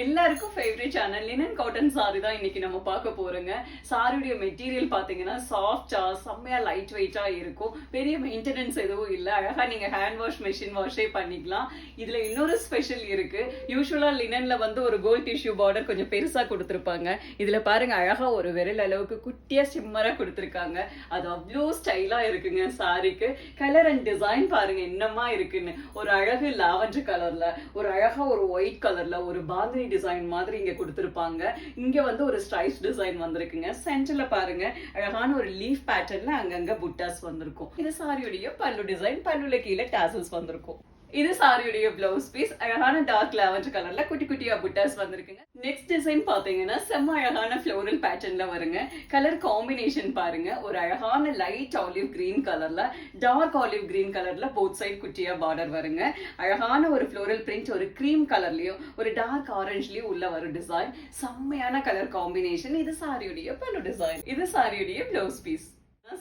எல்லாருக்கும் favourite channel linen cotton sorry தான் இன்னைக்கு நம்ம பார்க்க போறோங்க. சாரியுடைய மெட்டீரியல் பாத்தீங்கன்னா சாஃப்டா செம்மையா லைட் வெயிட்டா இருக்கும். பெரிய மெயின்டெனன்ஸ் எதுவும் இல்ல. அழகா நீங்க ஹேண்ட் வாஷ் மெஷின் வாஷே பண்ணிக்கலாம். இதுல இன்னொரு ஸ்பெஷல் இருக்கு. யூஸ்வலா லினன்ல ஒரு கோல்ட் டிஷ்யூ பார்டர் கொஞ்சம் பெருசா கொடுத்துருப்பாங்க. இதுல பாருங்க அழகா ஒரு விரல் அளவுக்கு குட்டியா சிம்மரா கொடுத்துருக்காங்க. அது அவ்வளோ ஸ்டைலா இருக்குங்க. சாரிக்கு கலர் அண்ட் டிசைன் பாருங்க என்னமா இருக்குன்னு. ஒரு அழகு லாவெண்டர் கலர்ல, ஒரு அழகா ஒரு ஒயிட் கலர்ல, ஒரு பாந்தினி டிசைன் மாதிரி இங்க கொடுத்திருப்பாங்க. இங்க ஒரு ஸ்ட்ரைப்ஸ் டிசைன் வந்திருக்குங்க. சென்டர்ல பாருங்க அழகான ஒரு லீஃப் பேட்டர்ன்ல அங்கங்க புட்டாஸ் வந்திருக்கும். இது சாரியுடைய பல்லு டிசைன். பல்லுல கீழே டாசல்ஸ் வந்திருக்கும். இது சாரியுடைய பிளவுஸ் பீஸ். அழகான டார்க் லாவெண்டர் கலர்ல குட்டி குட்டியா புட்டாஸ் வந்திருக்குங்க. நெக்ஸ்ட் டிசைன் பாத்தீங்கன்னா செம்ம அழகான ஃப்ளோரல் பேட்டர்ன்ல வருங்க. கலர் காம்பினேஷன் பாருங்க. ஒரு அழகான லைட் ஆலிவ் கிரீன் கலர்ல, டார்க் ஆலிவ் கிரீன் கலர்ல போத் சைட் குட்டியா பார்டர் வருங்க. அழகான ஒரு ஃப்ளோரல் பிரிண்ட் ஒரு கிரீம் கலர்லயும் ஒரு டார்க் ஆரஞ்சுலயும் உள்ள வரும் டிசைன். செம்மையான கலர் காம்பினேஷன். இது சாரியுடைய பல்லு டிசைன். இது சாரியுடைய பிளவுஸ் பீஸ்.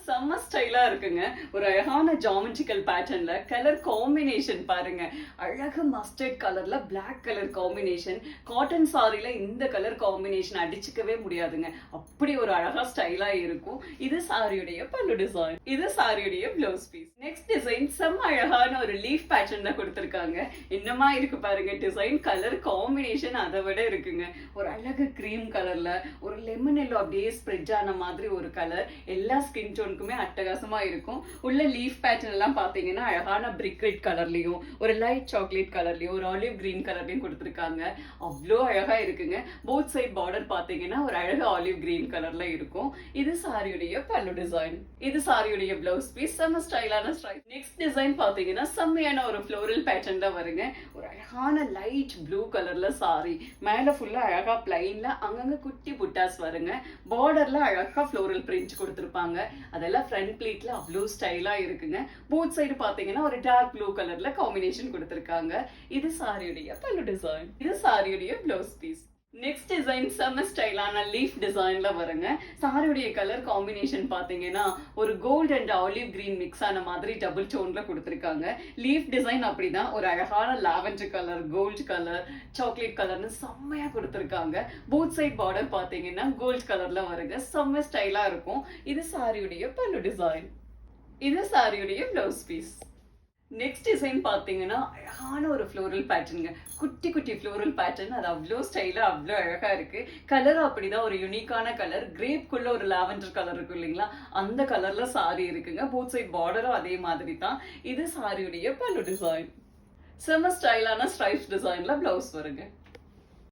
செம்ம ஸ்டைலா இருக்குங்க. ஒரு அழகான ஜாமெட்ரிக்கல் பேட்டர்ன்ல கலர் காம்பினேஷன் பாருங்க. அழகு மஸ்டர்ட் கலர்ல பிளாக் கலர் காம்பினேஷன். காட்டன் சாரில இந்த கலர் காம்பினேஷன் அடிச்சுக்கவே முடியாதுங்க. அப்படி ஒரு அழகா ஸ்டைலா இருக்கும். இது சாரியுடைய பல்லு டிசைன். இது சாரியுடைய பிளவுஸ் பீஸ். நெக்ஸ்ட் டிசைன் செம்ம அழகான ஒரு லீஃப் பேட்டர்ன்ல கொடுத்திருக்காங்க. என்னமா இருக்கு பாருங்க டிசைன். கலர் காம்பினேஷன் அதை விட இருக்குங்க. ஒரு அழகு கிரீம் கலர்ல ஒரு லெமன் எல்லோ அப்படியே ஸ்ப்ரெட் ஆன மாதிரி ஒரு கலர். எல்லா ஸ்கின் டோனுக்குமே அட்டகாசமா இருக்கும். உள்ள லீஃப் பேட்டர்ன் எல்லாம் பாத்தீங்கன்னா அழகான பிரிக் ரெட் கலர்லயும் ஒரு லைட் சாக்லேட் கலர்லயும் ஒரு ஆலிவ் கிரீன் கலர்லயும் கொடுத்திருக்காங்க. அவ்வளோ அழகா இருக்குங்க. போத் சைட் பார்டர் பாத்தீங்கன்னா ஒரு அழகு ஆலிவ் கிரீன் கலர்ல இருக்கும். இது சாரியுடைய பல்லு டிசைன். இது சாரியுடைய பிளவுஸ் பீஸ். செம்ம ஸ்டைலான ஸ்டைல். நெக்ஸ்ட் டிசைன் பாத்தீங்கன்னா செம்மையான ஒரு ஃப்ளோரல் பேட்டர்ன் தான் வருங்க. ஒரு அழகான லைட் ப்ளூ கலர்ல சாரி. மேல ஃபுல்லா அழகா பிளைன்ல அங்கங்க குட்டி புட்டாஸ் வருங்க. பார்டர்ல அழகா ஃப்ளோரல் பிரிண்ட் கொடுத்திருப்பாங்க. அதெல்லாம் ஃப்ரண்ட் பிளீட்ல அவ்வளோ ஸ்டைலா இருக்குங்க. போத் சைடு பாத்தீங்கன்னா ஒரு டார்க் ப்ளூ கலர்ல காம்பினேஷன் கொடுத்திருக்காங்க. இது சாரியுடைய பல்லு டிசைன். இது சாரியுடைய பிளவுஸ் பீஸ். நெக்ஸ்ட் டிசைன் செம்ம ஸ்டைலான லீஃப் டிசைன்ல வருங்க. சாரியுடைய கலர் காம்பினேஷன் பாத்தீங்கன்னா ஒரு gold and olive green mix ஆன மாதிரி டபுள் டோன்ல கொடுத்திருக்காங்க. லீஃப் டிசைன் அப்படிதான் ஒரு அழகான lavender colour, gold colour, chocolate கலர்னு செம்மையா கொடுத்திருக்காங்க. போத் சைட் பார்டர் பாத்தீங்கன்னா கோல்ட் கலர்ல வருங்க. செம்ம ஸ்டைலா இருக்கும். இது சாரியுடைய பல்லு டிசைன். இது சாரியுடைய பிளவுஸ் பீஸ். நெக்ஸ்ட் டிசைன் பாத்தீங்கன்னா அழகான ஒரு ஃப்ளோரல் பேட்டர்னுங்க. குட்டி குட்டி ஃப்ளோரல் பேட்டர்ன். அது அவ்வளோ ஸ்டைலா அவ்வளோ அழகா இருக்கு. கலர் அப்படிதான் ஒரு யூனிக்கான கலர். கிரேப்குள்ள ஒரு லாவெண்டர் கலர் இருக்கும் இல்லைங்களா, அந்த கலர்ல சாரி இருக்குங்க. போத் சைட் பார்டரும் அதே மாதிரி தான். இது சாரியுடைய பல்லு டிசைன். செம ஸ்டைலான ஸ்ட்ரைப்ஸ் டிசைன்ல பிளவுஸ் வருங்க.